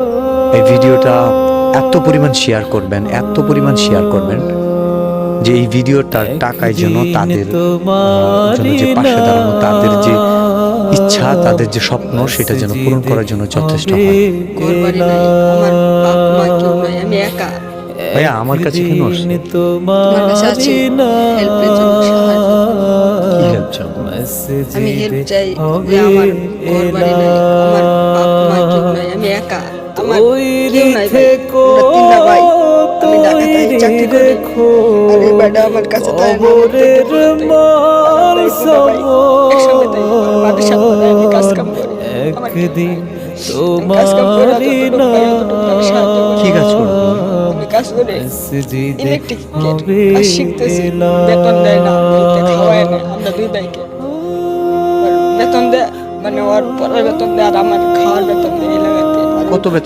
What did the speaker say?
এই ভিডিওটা এত পরিমাণ শেয়ার করবেন, এত পরিমাণ শেয়ার করবেন যে এই ভিডিওটার টাকায় যেন তাদের জন্য যে পাশে দাঁড়ানো, তাদের যে ইচ্ছা, তাদের যে স্বপ্ন, সেটা যেন পূরণ করার জন্য যথেষ্ট হয়। ঘরবাড়ি নাই, আমার বাপ মা কেউ নাই, আমি একা। ভাইয়া আমার কাছে কেন আসছে? তোমার কাছে আছি হেল্পের জন্য, সাহায্য। কি হেল্প চাও? আমি হেল্প চাই যে আমার ঘরবাড়ি নাই, আমার বাপ মা কেউ নাই, আমি একা। আমার কেউ নাই ভাই, আমরা তিনটা ভাই। আমি ঢাকাতে চাকরি করি, আর এই ভাইটা আমার কাছে তাই না, আমার পেটে পড়তে। আমরা এই দুটা ভাই একসঙ্গে তাই মাদের সাথে আমি কাজ কাম করি। আমার কেউ নাই। আমি কাজ কাম করে যতটুকু পাই ততটুকু আমি সাহায্য করি। কি কাজ করবো? আমি কাজ করে ইলেকট্রিকের কাজ শিখতেছি। বেতন দেয় না, বলতে খাওয়ায় না, আমরা দুই ভাইকে। ওর বেতন দেয়, মানে ওর পরের বেতন দেয় আর আমার খাওয়ার বেতন দেয় এই লাগাতে। কত বেতন